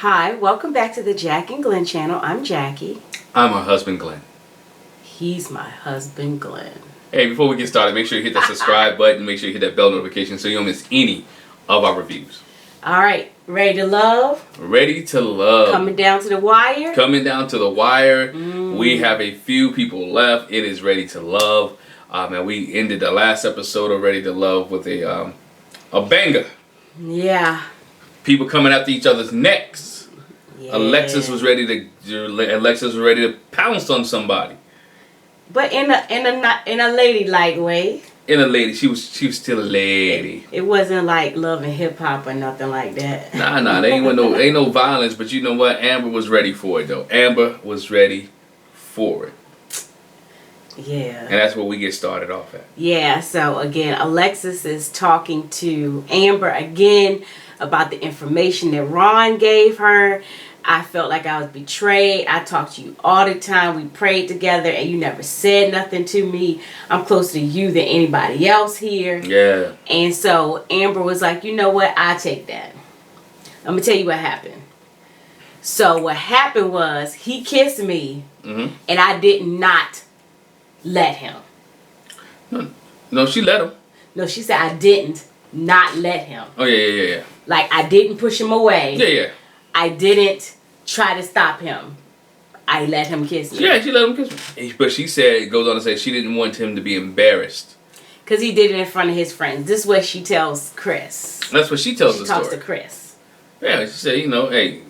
Hi, welcome back to the Jack and Glen channel. I'm Jackie. I'm her husband, Glen. He's my husband, Glen. Hey, before we get started, make sure you hit that subscribe button. Make sure you hit that bell notification so you don't miss any of our reviews. All right, ready to love? Ready to love. Coming down to the wire? Coming down to the wire. We have a few people left. It is Ready to Love. And we ended the last episode of Ready to Love with a banger. Yeah. People coming after each other's necks. Yeah. Alexis was ready to pounce on somebody. But in a ladylike way. In a lady, she was still a lady. It wasn't like Love and Hip Hop or nothing like that. Nah, there ain't no violence. But you know what? Amber was ready for it though. Amber was ready for it. Yeah. And that's where we get started off at. Yeah. So again, Alexis is talking to Amber again about the information that Ron gave her. I felt like I was betrayed. I talked to you all the time. We prayed together and you never said nothing to me. I'm closer to you than anybody else here. Yeah. And so Amber was like, you know what? I take that. I'm going to tell you what happened. So what happened was he kissed me and I did not let him. No, she let him. No, she said I didn't not let him. Oh, yeah. Like I didn't push him away. Yeah. I didn't try to stop him. I let him kiss me. Yeah, she let him kiss me. But she said, goes on to say, she didn't want him to be embarrassed. Because he did it in front of his friends. This is what she tells Chris. That's what she tells the story. She talks to Chris. Yeah, she said, hey,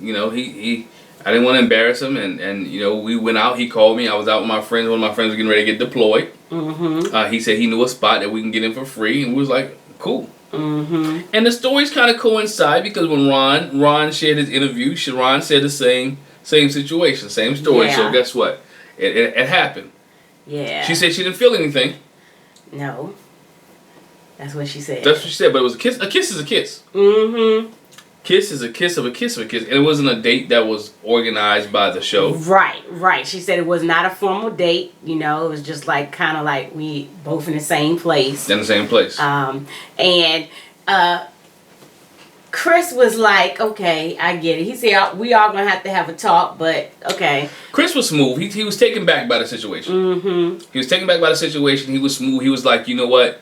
I didn't want to embarrass him. And we went out. He called me. I was out with my friends. One of my friends was getting ready to get deployed. He said he knew a spot that we can get in for free. And we was like, cool. And the stories kind of coincide because when Ron shared his interview, Ron said the same situation, same story. Yeah. So guess what? It happened. Yeah. She said she didn't feel anything. No. That's what she said. That's what she said, but it was a kiss. A kiss is a kiss. Kiss is a kiss of a kiss of a kiss. And it wasn't a date that was organized by the show. Right. She said it was not a formal date. It was just like kind of like we both in the same place. In the same place. And Chris was like, okay, I get it. He said, we are going to have a talk, but okay. Chris was smooth. He was taken back by the situation. He was taken back by the situation. He was smooth. He was like, you know what?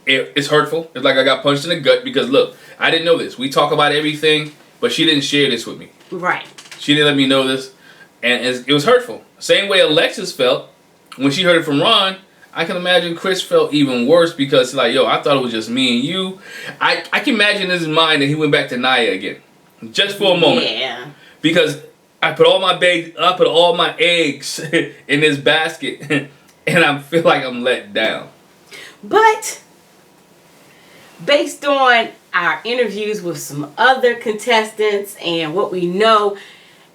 It's hurtful. It's like I got punched in the gut because, look, I didn't know this. We talk about everything, but she didn't share this with me. Right. She didn't let me know this. And it was hurtful. Same way Alexis felt when she heard it from Ron. I can imagine Chris felt even worse because, like, yo, I thought it was just me and you. I can imagine in his mind that he went back to Naya again. Just for a moment. Yeah. Because I put all my eggs in this basket and I feel like I'm let down. But based on our interviews with some other contestants and what we know,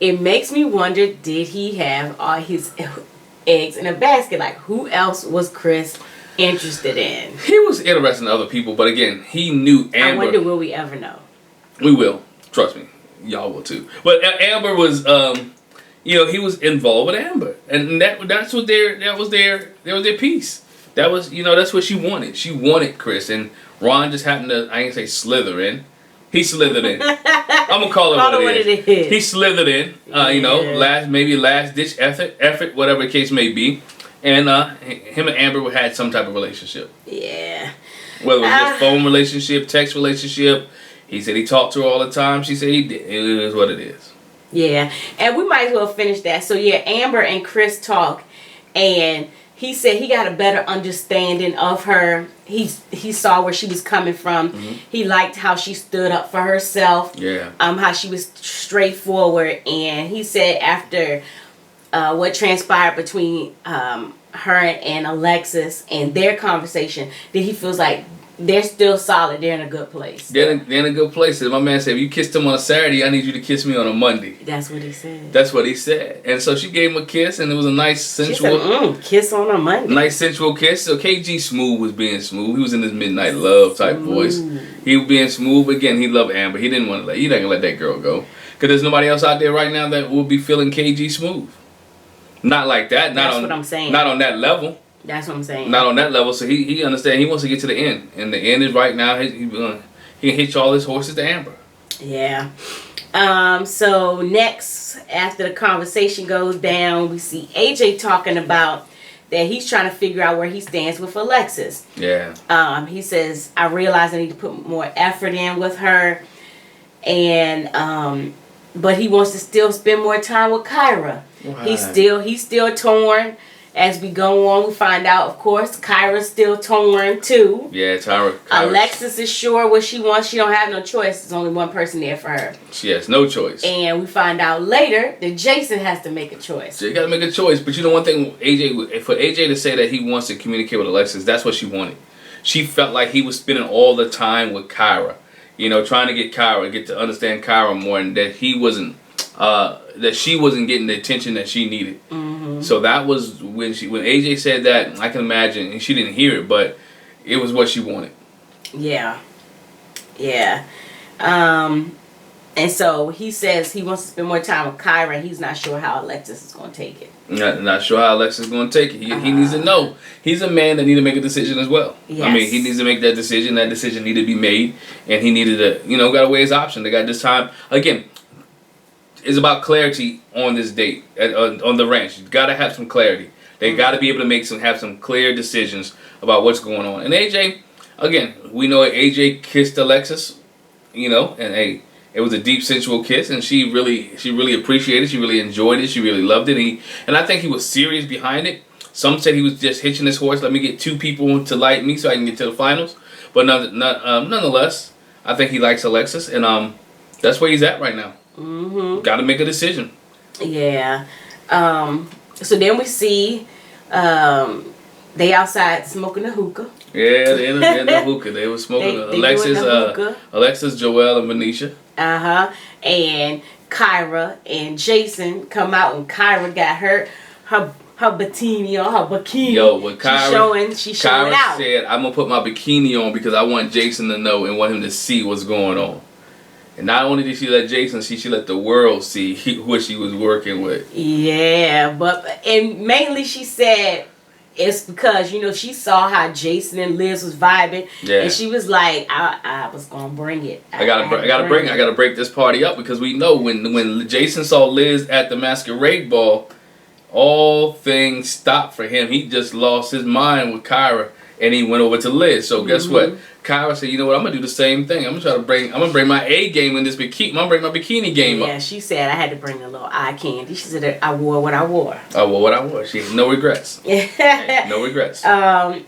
it makes me wonder, did he have all his eggs in a basket? Like, who else was Chris interested in? He was interested in other people, but again, he knew Amber. I wonder, will we ever know? We will. Trust me. Y'all will too. But Amber was, he was involved with Amber. And that was their piece. That was, that's what she wanted. She wanted Chris. And Ron just happened to, I ain't say slither in. He slithered in. I'm gonna call it what it is. He slithered in. Last ditch effort, whatever the case may be. And him and Amber had some type of relationship. Yeah. Whether it was just phone relationship, text relationship. He said he talked to her all the time. She said he did. It is what it is. Yeah. And we might as well finish that. So yeah, Amber and Chris talk, and he said he got a better understanding of her. He saw where she was coming from. He liked how she stood up for herself. Yeah. How she was straightforward. And he said after what transpired between her and Alexis and their conversation, that he feels like they're still solid. They're in a good place. They're in a good place. And my man said, if you kissed him on a Saturday, I need you to kiss me on a Monday. That's what he said. That's what he said. And so she gave him a kiss, and it was a nice sensual... She said, kiss on a Monday. Nice sensual kiss. So KG Smooth was being smooth. He was in his midnight love type voice. He was being smooth. Again, he loved Amber. He didn't want to he not going to let that girl go. Because there's nobody else out there right now that will be feeling KG Smooth. Not like that. That's what I'm saying. Not on that level. That's what I'm saying. Not on that level. So he understands. He wants to get to the end. And the end is right now. He can hitch all his horses to Amber. Yeah. So next, after the conversation goes down, we see AJ talking about that he's trying to figure out where he stands with Alexis. Yeah. He says, I realize I need to put more effort in with her, and but he wants to still spend more time with Kyra. Wow. He's still torn. As we go on, we find out, of course, Kyra's still torn too. Yeah, Kyra. Alexis is sure what she wants. She don't have no choice. There's only one person there for her. She has no choice. And we find out later that Jason has to make a choice. So you got to make a choice. But you know one thing, for AJ to say that he wants to communicate with Alexis, that's what she wanted. She felt like he was spending all the time with Kyra. You know, trying to get to understand Kyra more, and that he wasn't, that she wasn't getting the attention that she needed. Mm-hmm. So that was when AJ said that, I can imagine, and she didn't hear it, but it was what she wanted. Yeah. Yeah. And so he says he wants to spend more time with Kyra. He's not sure how Alexis is going to take it. Not sure how Alexis is going to take it. He needs to know. He's a man that needs to make a decision as well. Yes. I mean, he needs to make that decision. That decision needed to be made, and he needed to, got to weigh his option. They got this time again. It's about clarity on this date on the ranch. You got to have some clarity. They got to be able to have some clear decisions about what's going on. And AJ, again, we know AJ kissed Alexis, and hey, it was a deep, sensual kiss, and she really appreciated it. She really enjoyed it. She really loved it. And I think he was serious behind it. Some said he was just hitching his horse. Let me get two people to like me so I can get to the finals. But nonetheless, I think he likes Alexis, and that's where he's at right now. Mm-hmm. Got to make a decision. Yeah. So then we see they outside smoking a hookah. Yeah, they're in the hookah. They were smoking Alexis, Joelle, and Venetia. And Kyra and Jason come out, and Kyra got her bikini on, her bikini. Yo, what Kyra she's showing out. Said, I'm gonna put my bikini on because I want Jason to know and want him to see what's going on. And not only did she let Jason see, she let the world see what she was working with. Yeah, and mainly she said it's because, she saw how Jason and Liz was vibing. Yeah. And she was like, I was gonna bring it. I gotta break this party up, because we know when Jason saw Liz at the masquerade ball, all things stopped for him. He just lost his mind with Kyra, and he went over to Liz. So guess what? Kyra said, you know what, I'm gonna do the same thing. I'm gonna bring my A game in this bikini. I'm gonna bring my bikini game up. Yeah, she said I had to bring a little eye candy. She said I wore what I wore. I wore what I wore. She had no regrets. No regrets. While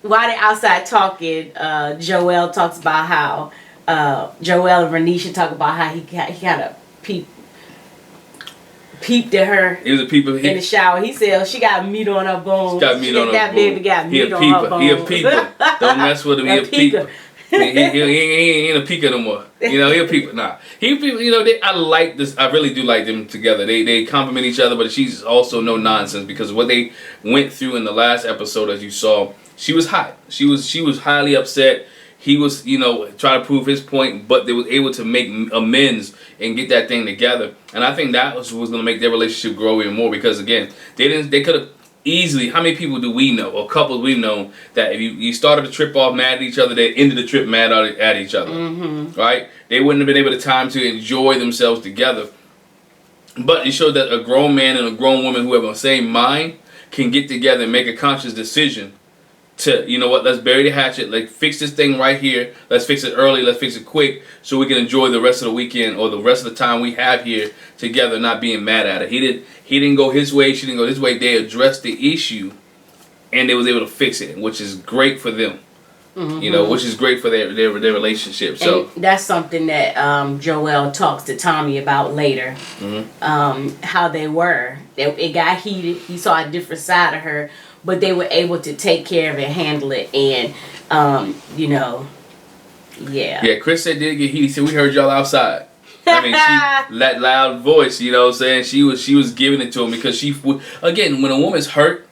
they're outside talking, Joelle talks about how Joelle and Venetia talk about how he kind of peeped at her. He was a peeper in the shower. He said she got meat on her bones. She got meat on her bones. That baby got meat on her bones. He a peeper. Don't mess with him. He a peeper. He ain't a peeker no more. He a peeper. Nah. He a peeper. I like this. I really do like them together. They complement each other, but she's also no nonsense, because what they went through in the last episode, as you saw, she was hot. She was highly upset. He was, trying to prove his point, but they was able to make amends and get that thing together. And I think that was going to make their relationship grow even more, because again, they could have easily, how many people do we know, or couples we've known, that if you started the trip off mad at each other, they ended the trip mad at each other, right? They wouldn't have been able to time to enjoy themselves together. But it showed that a grown man and a grown woman who have the same mind can get together and make a conscious decision to, let's bury the hatchet, let's fix this thing right here, let's fix it early, let's fix it quick, so we can enjoy the rest of the weekend or the rest of the time we have here together, not being mad at it. He didn't go his way, she didn't go his way. They addressed the issue, and they was able to fix it, which is great for them. Which is great for their relationship. So and that's something that Joelle talks to Tommy about later. How they were. It got heated. He saw a different side of her, but they were able to take care of it, handle it, and yeah. Yeah, Chris said did get heated. He said we heard y'all outside. I mean, that loud voice, you know what I'm saying? She was giving it to him, because again, when a woman's hurt,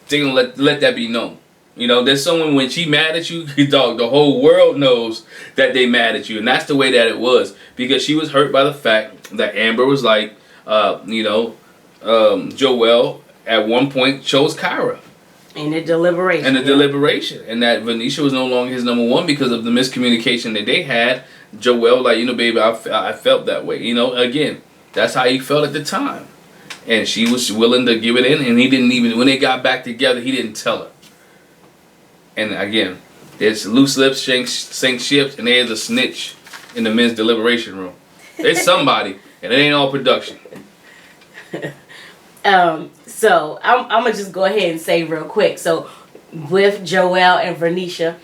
they gonna let that be known. There's someone, when she mad at you, dog, the whole world knows that they mad at you. And that's the way that it was, because she was hurt by the fact that Amber was like, Joelle at one point chose Kyra. And the deliberation. And the deliberation. And that Venetia was no longer his number one because of the miscommunication that they had. Joel, like, baby, I felt that way. Again, that's how he felt at the time. And she was willing to give it in, and he didn't even, when they got back together, he didn't tell her. And again, there's loose lips sink ships, and there's a snitch in the men's deliberation room. There's somebody, and it ain't all production. So I'm gonna just go ahead and say real quick. So with Joel and Venetia,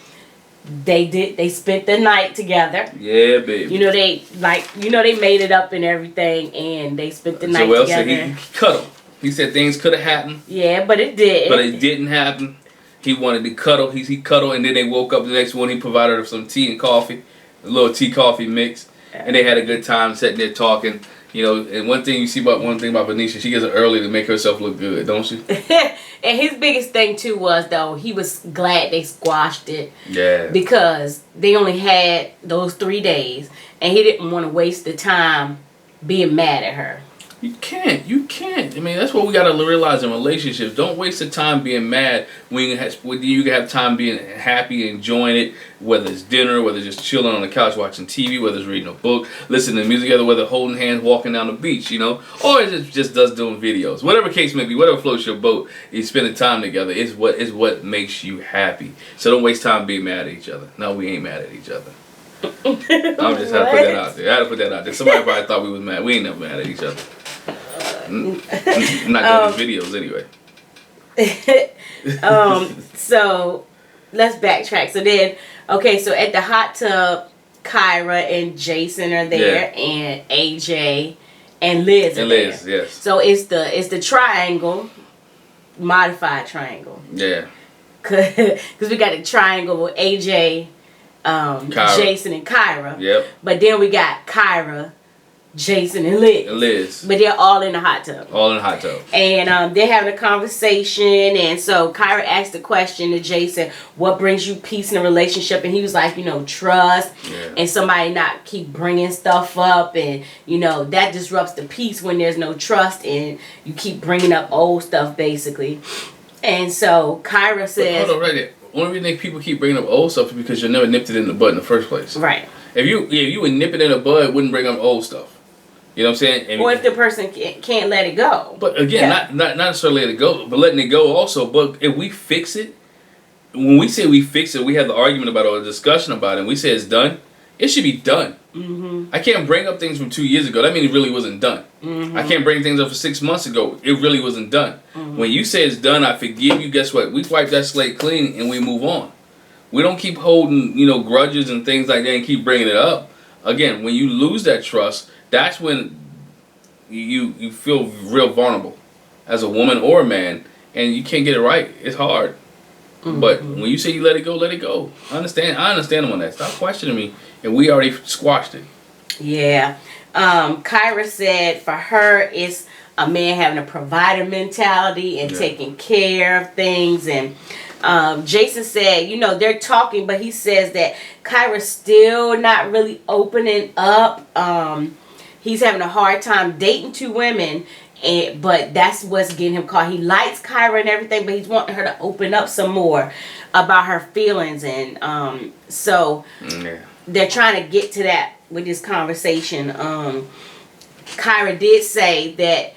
they spent the night together. Yeah, baby. They made it up and everything, and they spent the night together. Joel said he cuddled. He said things could have happened. Yeah, but it did. But it didn't happen. He wanted to cuddle. He cuddled, and then they woke up the next morning. He provided her some tea and coffee, a little tea coffee mix, and they had a good time sitting there talking. And one thing about Venetia, she gets up early to make herself look good, don't she? And his biggest thing too was, though, he was glad they squashed it. Yeah. Because they only had those 3 days, and he didn't want to waste the time being mad at her. You can't. I mean, that's what we gotta realize in relationships. Don't waste the time being mad when you can have time being happy, enjoying it. Whether it's dinner, whether it's just chilling on the couch watching TV, whether it's reading a book, listening to music together, whether holding hands, walking down the beach, or it's just us doing videos. Whatever case may be, whatever floats your boat, you spending time together is what makes you happy. So don't waste time being mad at each other. No, we ain't mad at each other. I'm just had to put that out there. I had to put that out there. Somebody probably thought we was mad. We ain't never mad at each other. I'm not doing videos anyway. So let's backtrack. So then, so at the hot tub, Kyra and Jason are there, and AJ and Liz are there. Yes. So it's the triangle, modified triangle. Yeah. Because we got the triangle with AJ, Jason, and Kyra. Yep. But then we got Kyra, Jason, and Liz. But they're all in the hot tub. And they're having a conversation. And so Kyra asked the question to Jason, what brings you peace in a relationship? And he was like, trust. Yeah. And somebody not keep bringing stuff up. And, that disrupts the peace when there's no trust. And you keep bringing up old stuff, basically. And so Kyra says... Hold on right there. One reason people keep bringing up old stuff is because you never nipped it in the bud in the first place. Right. If you would nip it in the bud, it wouldn't bring up old stuff. You know what I'm saying? Or if the person can't let it go. But again, not necessarily let it go, but letting it go also. But if we fix it, when we say we fix it, we have the argument about it or a discussion about it, and we say it's done, it should be done. Mm-hmm. I can't bring up things from 2 years ago. That means it really wasn't done. Mm-hmm. I can't bring things up from 6 months ago. It really wasn't done. Mm-hmm. When you say it's done, I forgive you, guess what? We wipe that slate clean and we move on. We don't keep holding, grudges and things like that and keep bringing it up. Again, when you lose that trust, that's when you feel real vulnerable as a woman or a man, and you can't get it right. It's hard. Mm-hmm. But when you say you let it go, let it go. I understand them on that. Stop questioning me. And we already squashed it. Yeah. Kyra said for her, it's a man having a provider mentality and taking care of things. And Jason said, they're talking, but he says that Kyra's still not really opening up. He's having a hard time dating 2 women, but that's what's getting him caught. He likes Kyra and everything, but he's wanting her to open up some more about her feelings. And they're trying to get to that with this conversation. Kyra did say that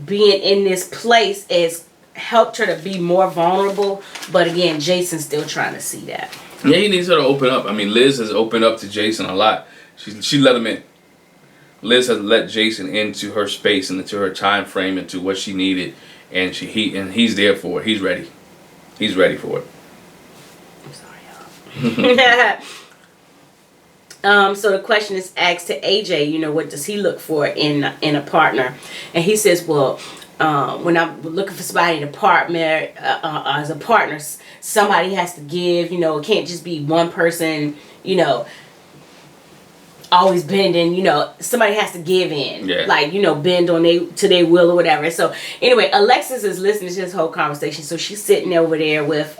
being in this place has helped her to be more vulnerable, but again, Jason's still trying to see that. Yeah, he needs her to open up. I mean, Liz has opened up to Jason a lot. She let him in. Liz has let Jason into her space and into her time frame, into what she needed, and he's there for it. He's ready. He's ready for it. I'm sorry, y'all. So the question is asked to AJ, what does he look for in a partner? And he says, well, when I'm looking for somebody in a partner, as a partner, somebody has to give, it can't just be one person, always bending, somebody has to give in. Yeah. Like, bend to their will or whatever. So anyway, Alexis is listening to this whole conversation. So she's sitting over there with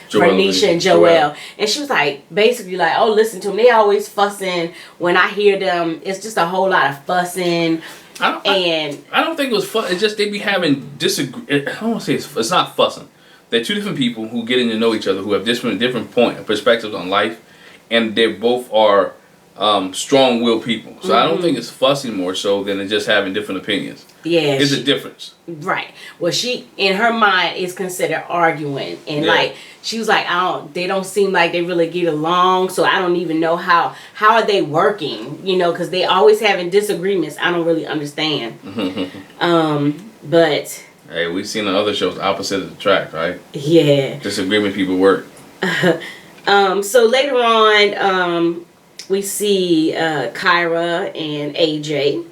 Venetia and Joel. And she was basically like, oh, listen to them. They always fussing. When I hear them, it's just a whole lot of fussing. I don't think it was fuss. It's just they be having I don't want to say it's not fussing. they're two different people who getting to know each other, who have different perspectives on life, and they both are strong-willed people. So I don't think it's fussing more so than it's just having different opinions. Yeah, it's a difference. Right. Well, she in her mind is considered arguing, and like she was like, they don't seem like they really get along. So I don't even know how are they working, you know, because they always having disagreements. I don't really understand. But hey, we've seen on other shows opposite of the track, right? Yeah. Disagreement people work. So later on, we see Kyra and AJ.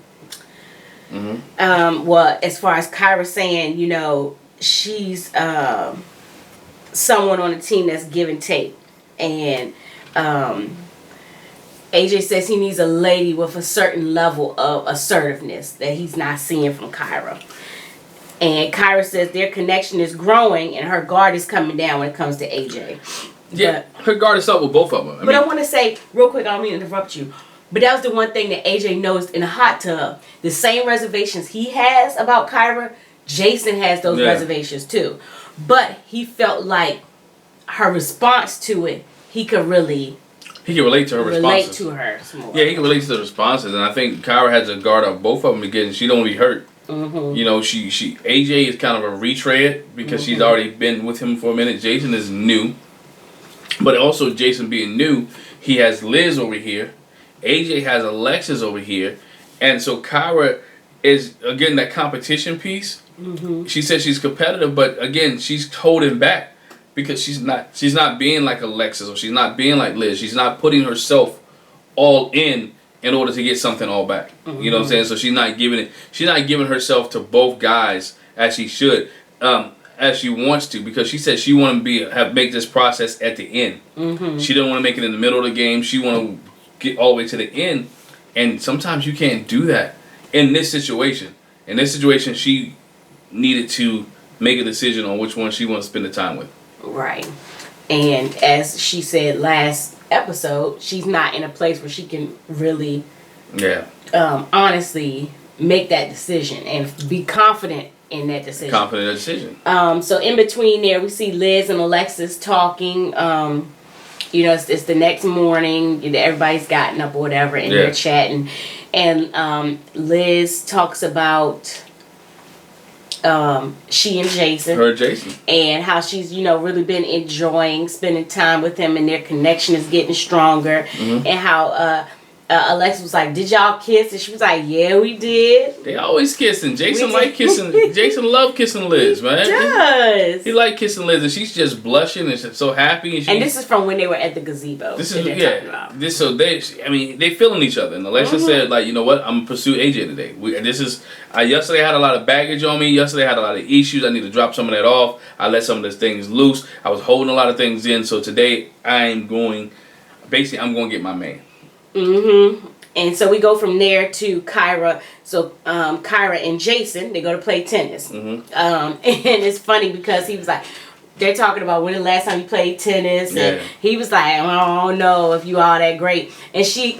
Well, as far as Kyra saying, you know, she's someone on the team that's give and take. And AJ says he needs a lady with a certain level of assertiveness that he's not seeing from Kyra. And Kyra says their connection is growing and her guard is coming down when it comes to AJ. Yeah, her guard is up with both of them. I want to say, real quick, I don't mean to interrupt you, but that was the one thing that AJ noticed in the hot tub. The same reservations he has about Kyra, Jason has those reservations too. But he felt like her response to it, he could relate to her responses. Relate to her more. Yeah, he can relate to the responses, and I think Kyra has a guard up both of them again. She don't want to be hurt. You know, she AJ is kind of a retread because she's already been with him for a minute. Jason is new, but also Jason being new, he has Liz over here. AJ has Alexis over here, and so Kyra is again that competition piece. She says she's competitive, but again she's holding back because she's not being like Alexis or she's not being like Liz. She's not putting herself all in order to get something all back. You know what I'm saying? So she's not giving herself to both guys as she should, as she wants to, because she said she want to make this process at the end. She don't want to make it in the middle of the game. She want to get all the way to the end, and sometimes you can't do that in this situation. In this situation, she needed to make a decision on which one she wants to spend the time with. Right. And as she said last episode, she's not in a place where she can really honestly make that decision and be confident in that decision. So in between there, we see Liz and Alexis talking. You know, it's the next morning. You know, everybody's gotten up or whatever, and they're chatting. And Liz talks about she and Jason. Her and Jason. And how she's, you know, really been enjoying spending time with him, and their connection is getting stronger. And how Alexa was like, "Did y'all kiss?" And she was like, "Yeah, we did." They always kissing. Jason like kissing. Jason love kissing Liz, man. He does. He like kissing Liz, and she's just blushing and so happy. And this is from when they were at the gazebo. This is they feeling each other. And Alexa said, like, you know what? I'm gonna pursue AJ today. Yesterday I had a lot of baggage on me. Yesterday I had a lot of issues. I need to drop some of that off. I let some of those things loose. I was holding a lot of things in. So today I'm going to get my man. And so we go from there to Kyra. So Kyra and Jason, they go to play tennis. And it's funny because he was like, they're talking about when the last time you played tennis, and he was like, "I don't know if you all that great." And she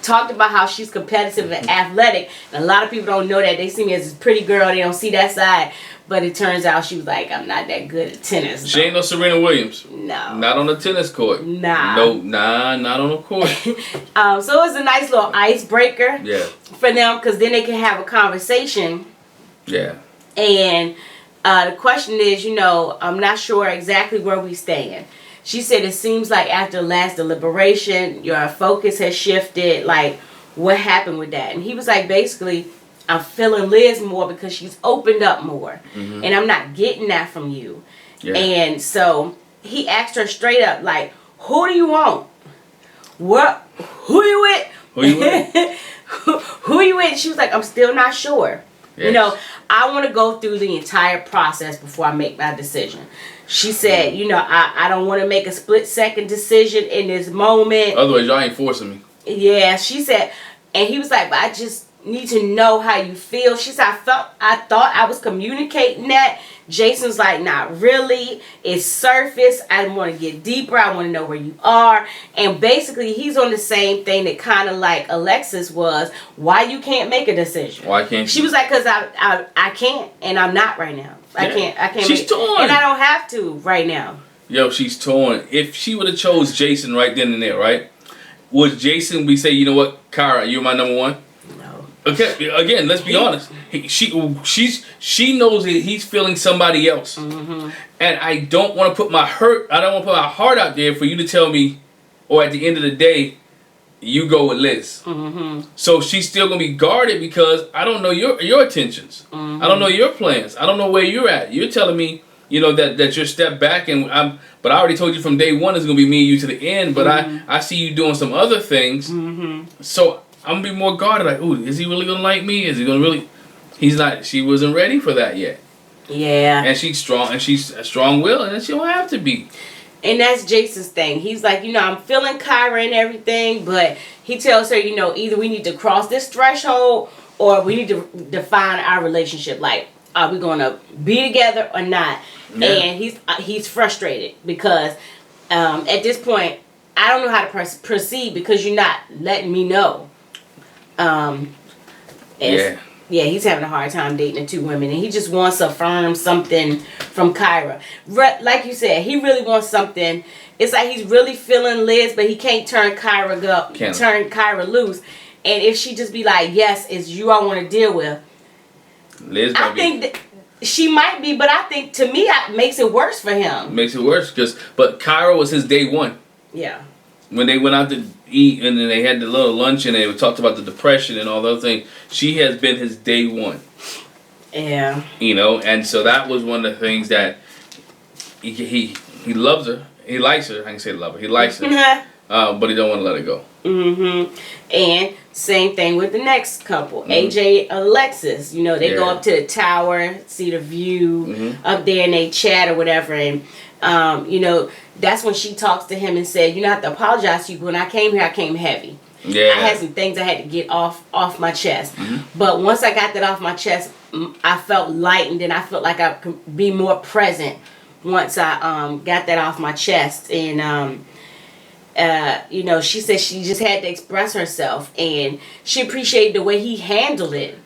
talked about how she's competitive and athletic, and a lot of people don't know that. They see me as a pretty girl, they don't see that side. But it turns out she was like, "I'm not that good at tennis." She ain't no Serena Williams. No. Not on the tennis court. Nah. Not on the court. So it was a nice little icebreaker for them, because then they can have a conversation. Yeah. And the question is, you know, I'm not sure exactly where we stand. She said it seems like after last deliberation, your focus has shifted. Like, what happened with that? And he was like, basically, I'm feeling Liz more because she's opened up more. And I'm not getting that from you. Yeah. And so he asked her straight up, like, who do you want? What? Who you with? Who you with? Who you with? She was like, I'm still not sure. Yes. You know, I want to go through the entire process before I make my decision. She said, you know, I don't want to make a split-second decision in this moment. Otherwise, y'all ain't forcing me. Yeah, she said, and he was like, but need to know how you feel. She said, I thought I was communicating that. Jason's like, not really. It's surface. I want to get deeper. I want to know where you are. And basically, he's on the same thing that kind of like Alexis was. Why you can't make a decision? Why can't she was like, because I can't, and I'm not right now. I can't. She's torn. And I don't have to right now. Yo, she's torn. If she would have chose Jason right then and there, right? Would Jason be say, you know what, Kyra, you're my number one? No. Okay, again, let's be honest. She knows that he's feeling somebody else, and I don't want to put my heart out there for you to tell me, or at the end of the day, you go with Liz. So she's still gonna be guarded because I don't know your intentions. I don't know your plans. I don't know where you're at. You're telling me, you know, that you're step back, but I already told you from day one it's gonna be me and you to the end. But I see you doing some other things, so I'm gonna be more guarded. Like, ooh, is he really gonna like me? Is he gonna really? He's not. She wasn't ready for that yet. Yeah. And she's strong, and she's a strong-willed, and she don't have to be. And that's Jason's thing. He's like, you know, I'm feeling Kyra and everything, but he tells her, you know, either we need to cross this threshold or we need to define our relationship. Like, are we going to be together or not? Yeah. And he's frustrated because at this point, I don't know how to proceed because you're not letting me know. Yeah, he's having a hard time dating the two women, and he just wants to affirm something from Kyra. Like you said, he really wants something. It's like he's really feeling Liz, but he can't turn Kyra loose. And if she just be like, yes, it's you I want to deal with, Liz, I think that she might be, but I think to me it makes it worse for him. Makes it worse but Kyra was his day one. Yeah. When they went out to eat and then they had the little lunch and they talked about the depression and all those things, she has been his day one. Yeah. You know, and so that was one of the things that he loves her. He likes her. I can say love her. He likes her. But he don't want to let her go. And same thing with the next couple, AJ Alexis. You know, they go up to the tower, see the view up there, and they chat or whatever. And you know, that's when she talks to him and said, you know, I have to apologize to you. When I came here, I came heavy. Yeah. I had some things I had to get off my chest. But once I got that off my chest, I felt lightened, and I felt like I could be more present once I got that off my chest. And you know, she said she just had to express herself, and she appreciated the way he handled it.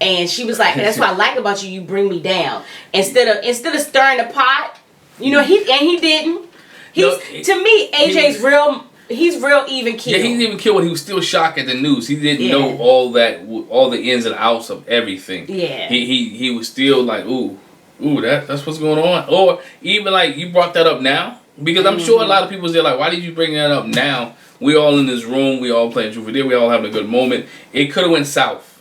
And she was like, that's what I like about you. You bring me down instead of stirring the pot. You know, he didn't. To me, AJ's real. He's real even keel. Yeah, he didn't even kill when he was still shocked at the news. He didn't know all the ins and outs of everything. Yeah. He was still like, ooh, that's what's going on. Or even like you brought that up now. Because I'm sure a lot of people say like, why did you bring that up now? We all in this room, we all playing truth or dare, we all having a good moment. It could have went south.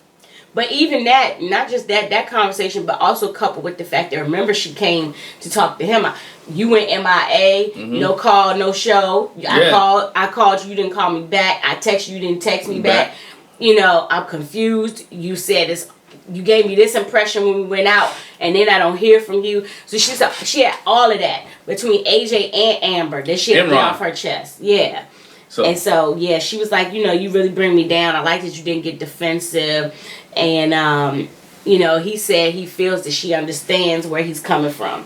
But even that, not just that conversation, but also coupled with the fact that remember she came to talk to him. You went MIA, no call, no show. Yeah. I called you didn't call me back. I texted you didn't text me back. You know, I'm confused. You said this. You gave me this impression when we went out, and then I don't hear from you. So she had all of that between AJ and Amber that she had off her chest. Yeah. So yeah, she was like, you know, you really bring me down. I like that you didn't get defensive. And you know, he said he feels that she understands where he's coming from.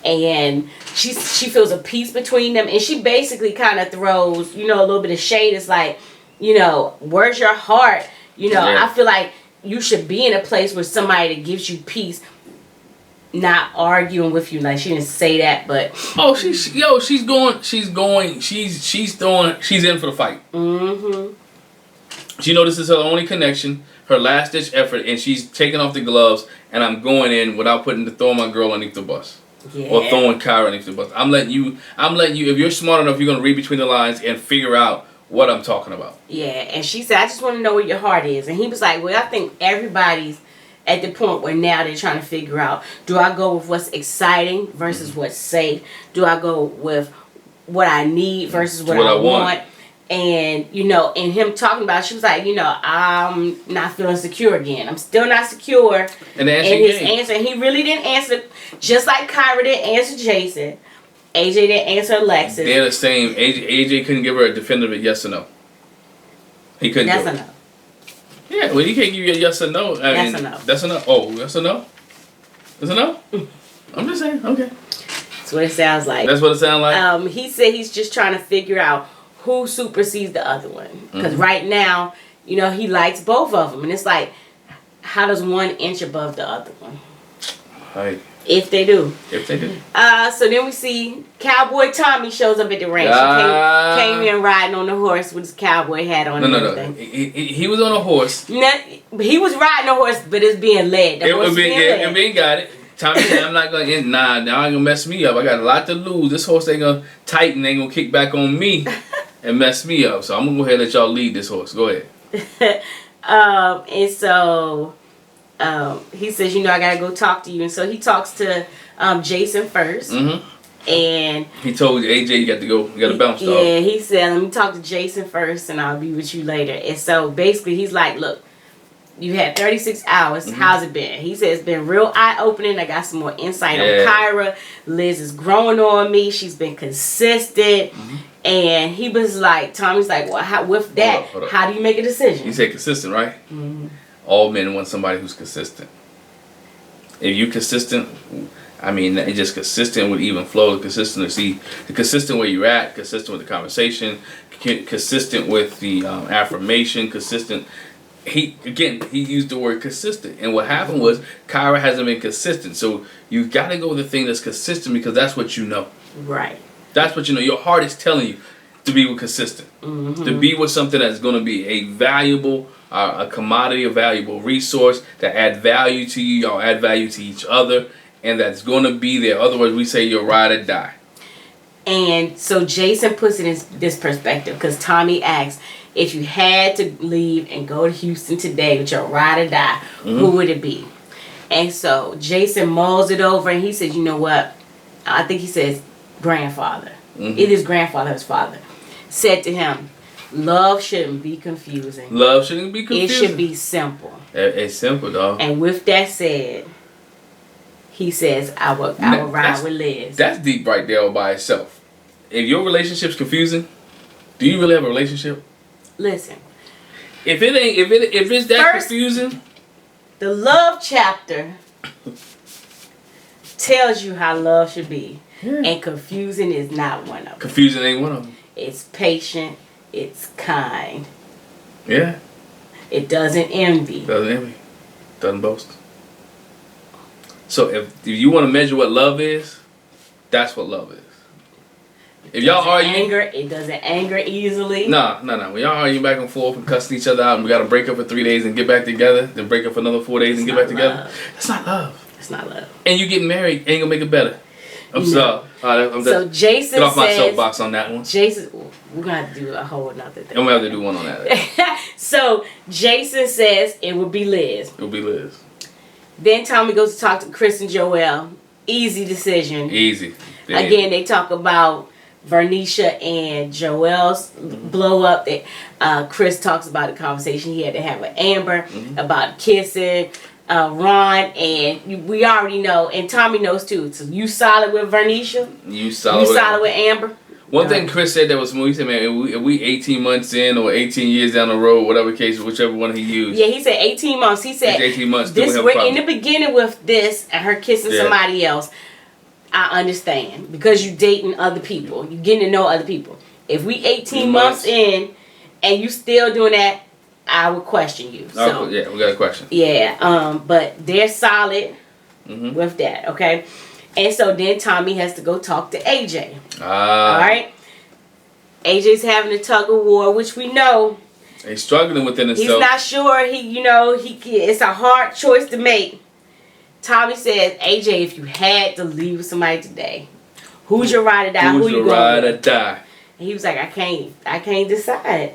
And she feels a peace between them. And she basically kind of throws, you know, a little bit of shade. It's like, you know, where's your heart? You know, I feel like you should be in a place where somebody that gives you peace, not arguing with you. Like she didn't say that, but she's in for the fight. She knows this is her only connection, her last ditch effort, and she's taking off the gloves. And I'm going in without throwing my girl underneath the bus. Yeah. Or throwing Kyra underneath the bus. I'm letting you. If you're smart enough, you're gonna read between the lines and figure out what I'm talking about. Yeah, and she said, I just want to know where your heart is. And he was like, well, I think everybody's at the point where now they're trying to figure out, do I go with what's exciting versus what's safe? Do I go with what I need versus what I want? And, you know, and him talking about, she was like, you know, I'm not feeling secure again. I'm still not secure. And his answer, he really didn't answer, just like Kyra didn't answer Jason. AJ didn't answer Alexis. They're the same. AJ couldn't give her a definitive yes or no. He couldn't do it. That's enough. Yeah, well, you can't give you a yes or no. That's a no. That's a no. Oh, that's a no? That's a no? I'm just saying, okay. That's what it sounds like. That's what it sounds like? He said he's just trying to figure out who supersedes the other one. Because right now, you know, he likes both of them. And it's like, how does one inch above the other one? Right. If they do. If they do. So then we see Cowboy Tommy shows up at the ranch. He came in riding on the horse with his cowboy hat on. No. He was on a horse. No, he was riding a horse, but it's being led. It being guided. Tommy said, I'm not going to, now ain't going to mess me up. I got a lot to lose. This horse ain't going to tighten, ain't going to kick back on me and mess me up. So I'm going to go ahead and let y'all lead this horse. Go ahead. And so he says, you know, I got to go talk to you. And so he talks to Jason first. And he told AJ you got to go, you got to bounce. Yeah, he said, let me talk to Jason first and I'll be with you later. And so basically he's like, look, you had 36 hours. How's it been? He said it's been real eye-opening. I got some more insight on Kyra. Liz is growing on me. She's been consistent. And he was like, Tommy's like, well, with that, hold up. how do you make a decision? You said consistent, right? All men want somebody who's consistent. If you're consistent, I mean, it's just consistent with even flow, the consistency, the consistent where you're at, consistent with the conversation, consistent with the affirmation, consistent. He used the word consistent, and what happened was Kyra hasn't been consistent. So you got to go with the thing that's consistent because that's what you know. Right. That's what you know. Your heart is telling you to be with consistent, to be with something that's going to be a valuable, a commodity, a valuable resource that add value to you. Y'all add value to each other, and that's going to be there. Otherwise, we say you're ride or die. And so Jason puts it in this perspective because Tommy asks, if you had to leave and go to Houston today with your ride or die, who would it be? And so Jason mulls it over and he says, you know what? I think he says grandfather. It is grandfather, his father. Said to him, love shouldn't be confusing. Love shouldn't be confusing. It should be simple. It's simple, dog. And with that said, he says, I will ride with Liz. That's deep right there all by itself. If your relationship's confusing, do you really have a relationship? Listen. If it's that confusing, the love chapter tells you how love should be. And confusing is not one of them. Confusing ain't one of them. It's patient. It's kind. Yeah. It doesn't envy. Doesn't boast. So if you want to measure what love is, that's what love is. If y'all argue, it doesn't anger easily. No. When y'all argue back and forth and cussing each other out, and we got to break up for 3 days and get back together, then break up for another 4 days and get back together. That's not love. It's not love. And you getting married ain't gonna make it better. I'm sorry. So Jason get off my says, soapbox on that one. We're gonna have to do a whole nother thing. And we have to do one on that. So Jason says it would be Liz. It would be Liz. Then Tommy goes to talk to Chris and Joelle. Easy decision. Easy. Again, they talk about Vernisha and Joelle's blow up. Chris talks about the conversation he had to have with Amber about kissing Ron, and we already know, and Tommy knows too. So you solid with Vernisha? You solid with Amber? One thing Chris said that was smooth. He said, man, if we 18 months in or 18 years down the road, whatever case, whichever one he used. Yeah, he said 18 months. He said 18 months. We're in the beginning with this and her kissing somebody else. I understand because you dating other people, you getting to know other people. If we 18 months in and you still doing that, I would question you. So yeah, we got a question. Yeah, but they're solid with that. Okay, and so then Tommy has to go talk to AJ. All right, AJ's having a tug of war, which we know he's struggling within himself. He's not sure. It's a hard choice to make. Tommy says, AJ, if you had to leave with somebody today, who's your ride or die? Who's your ride or die? And he was like, I can't decide.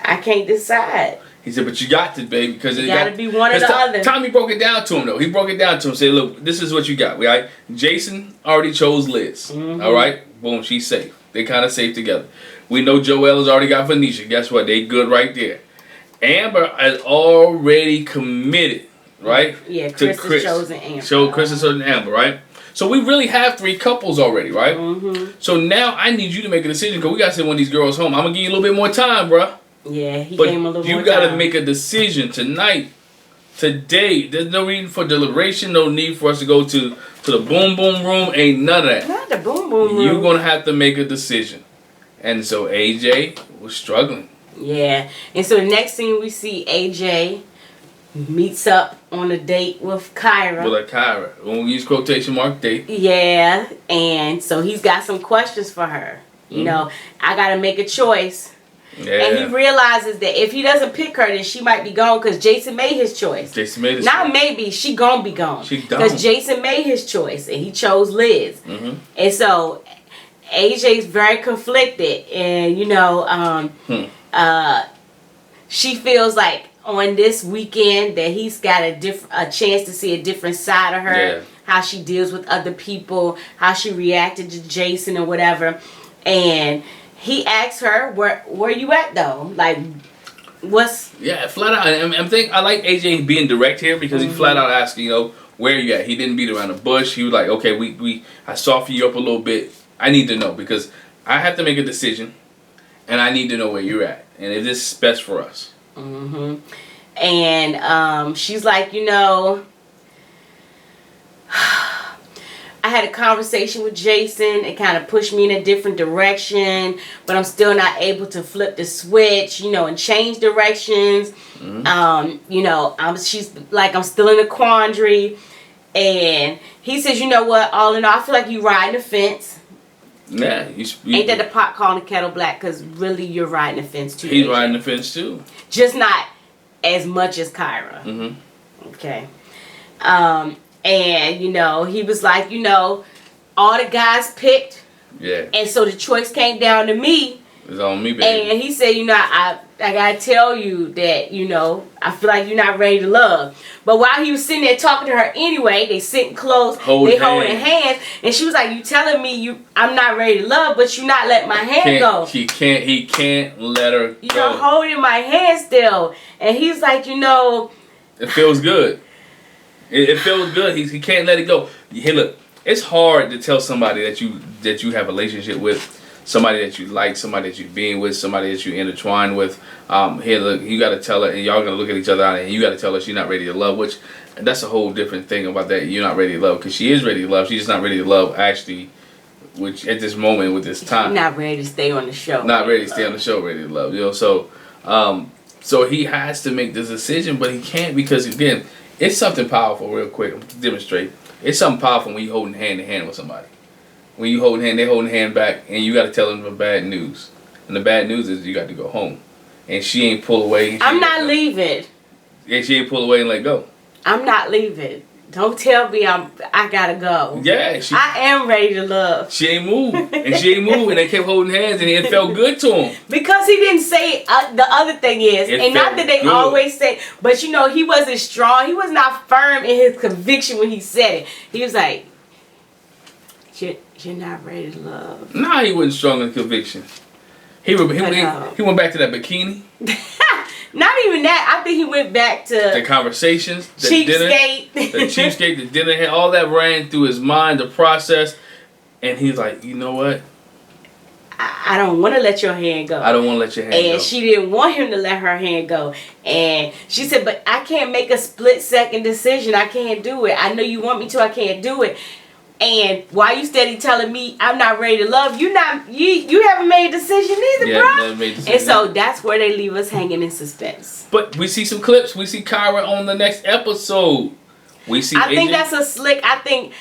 I can't decide. He said, but you got to, baby, because it got to be one or the other. Tommy broke it down to him, though. He broke it down to him. Said, look, this is what you got. Right? Jason already chose Liz. All right? Boom, she's safe. They kind of safe together. We know Joelle has already got Venetia. Guess what? They good right there. Amber has already committed, right? Yeah, Chris has chosen Amber. Chris has chosen Amber, right? So we really have 3 couples already, right? So now I need you to make a decision because we got to send one of these girls home. I'm going to give you a little bit more time, bruh. Yeah, he but came a little you more gotta time. make a decision tonight, today. There's no reason for deliberation. No need for us to go to the boom boom room. Ain't none of that. Not the boom boom room. You're gonna have to make a decision. And so AJ was struggling. Yeah, and so the next thing we see, AJ meets up on a date with Kyra. With a Kyra. When we use quotation mark date. Yeah, and so he's got some questions for her. You know, I gotta make a choice. Yeah. And he realizes that if he doesn't pick her, then she might be gone because Jason made his choice. Jason made his Not choice. maybe, she gonna be gone. She gone. Because Jason made his choice and he chose Liz. And so AJ's very conflicted, and you know, she feels like on this weekend that he's got a chance to see a different side of her. Yeah. How she deals with other people, how she reacted to Jason or whatever. And he asks her, where you at though? Like, what's... Yeah, flat out. I like AJ being direct here because he flat out asked, you know, where you at? He didn't beat around the bush. He was like, okay, I softened you up a little bit. I need to know because I have to make a decision and I need to know where you're at and if this is best for us. And she's like, you know, I had a conversation with Jason. It kind of pushed me in a different direction, but I'm still not able to flip the switch, you know, and change directions. You know, she's like, I'm still in a quandary. And he says, you know what, all in all, I feel like you riding the fence. Yeah. Ain't that the pot calling the kettle black? Because really, you're riding the fence too. He's AJ. riding the fence too. Just not as much as Kyra. Okay. And, you know, he was like, you know, all the guys picked. Yeah. And so the choice came down to me. It's on me, baby. And he said, you know, I gotta tell you that, you know, I feel like you're not ready to love. But while he was sitting there talking to her anyway, they sitting close, holding hands. And she was like, you telling me I'm not ready to love, but you not letting my hand go. He can't let her go. You're holding my hand still. And he's like, you know. It feels good. It feels good. He can't let it go. Hey, look, it's hard to tell somebody that you have a relationship with, somebody that you like, somebody that you're being with, somebody that you intertwine with. Here, look, you got to tell her, and y'all gonna look at each other and you got to tell her she's not ready to love. Which that's a whole different thing about that. You're not ready to love because she is ready to love. She's just not ready to love actually. Which at this moment with this time, not ready to stay on the show. Not ready to stay on the show. Ready to love. You know, so he has to make this decision, but he can't because again. It's something powerful, real quick. I'm going to demonstrate. It's something powerful when you holding hand in hand with somebody. When you holding hand, they holding hand back, and you got to tell them the bad news. And the bad news is you got to go home. And she ain't pull away. I'm not leaving. And she ain't pull away and let go. I'm not leaving. Don't tell me I gotta go. Yeah, I am ready to love. She ain't moved, and she ain't moved, and they kept holding hands, and it felt good to him. Because he didn't say the other thing is, and not that they always say, but you know he wasn't strong. He was not firm in his conviction when he said it. He was like, "You're not ready to love." Nah, he wasn't strong in conviction. He went back to that bikini. Not even that. I think he went back to the conversations, the cheapskate, the cheapskate, the dinner, all that ran through his mind, the process, and he's like, you know what? I don't want to let your hand go. I don't want to let your hand go. And she didn't want him to let her hand go. And she said, but I can't make a split-second decision. I can't do it. I know you want me to. I can't do it. And why you steady telling me I'm not ready to love, you haven't made a decision either, bro. Never made a decision. And so that's where they leave us hanging in suspense. But we see some clips. We see Kyra on the next episode. We see. I think that's a slick. I think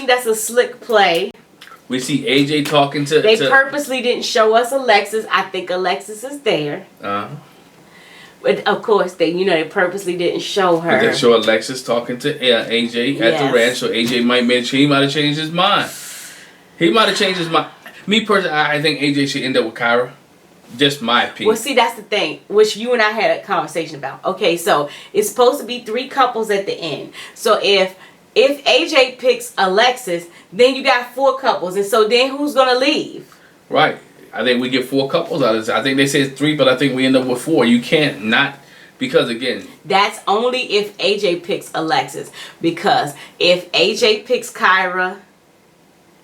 that's a slick play. We see AJ talking to. They purposely didn't show us Alexis. I think Alexis is there. But of course, they purposely didn't show her. But they show Alexis talking to AJ at the ranch, so AJ might have changed his mind. He might have changed his mind. Me personally, I think AJ should end up with Kyra. Just my opinion. Well, see, that's the thing, which you and I had a conversation about. Okay, so it's supposed to be 3 couples at the end. So if AJ picks Alexis, then you got 4 couples, and so then who's gonna leave? Right. I think we get 4 couples out of this. I think they say it's 3, but I think we end up with 4. You can't not, because again. That's only if AJ picks Alexis. Because if AJ picks Kyra.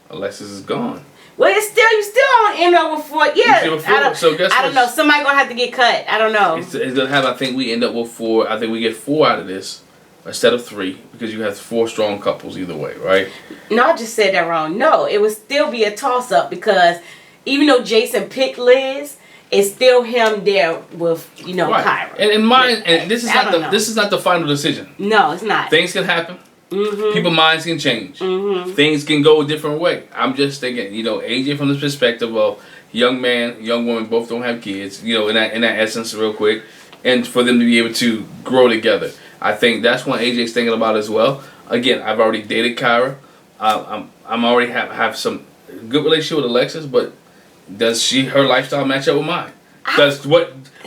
Alexis is gone. Well, it's still you still on end up with 4. Yeah, still with 4. So guess I don't know. Somebody gonna have to get cut. I don't know. It's gonna have. I think we end up with 4. I think we get 4 out of this instead of 3 because you have 4 strong couples either way, right? No, I just said that wrong. No, it would still be a toss up because even though Jason picked Liz, it's still him there with Right. Kyra. And in mine, and this is I this is not the final decision. No, it's not. Things can happen. Mm-hmm. People's minds can change. Mm-hmm. Things can go a different way. I'm just thinking, AJ from the perspective of young man, young woman, both don't have kids. In that essence, real quick, and for them to be able to grow together. I think that's what AJ's thinking about as well. Again, I've already dated Kyra. I'm already have some good relationship with Alexis, but does her lifestyle match up with mine?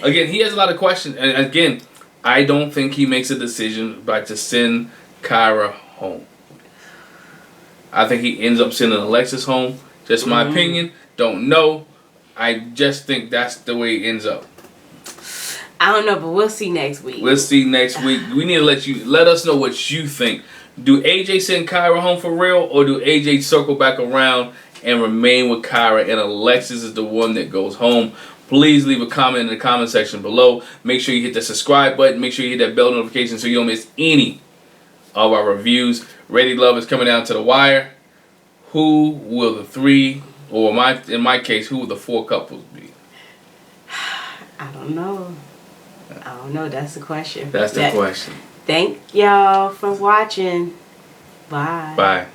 Again, he has a lot of questions, and again, I don't think he makes a decision to send Kyra home. I think he ends up sending Alexis home. Just my opinion. Don't know. I just think that's the way it ends up. I don't know, but we'll see next week. We'll see next week. We need to let us know what you think. Do AJ send Kyra home for real, or do AJ circle back around and remain with Kyra and Alexis is the one that goes home? Please leave a comment in the comment section below. Make sure you hit the subscribe button. Make sure you hit that bell notification so you don't miss any of our reviews. Ready Love is coming down to the wire. Who will the 3, or in my case, who will the 4 couples be? I don't know. That's the question. That's the question. Thank y'all for watching. Bye. Bye.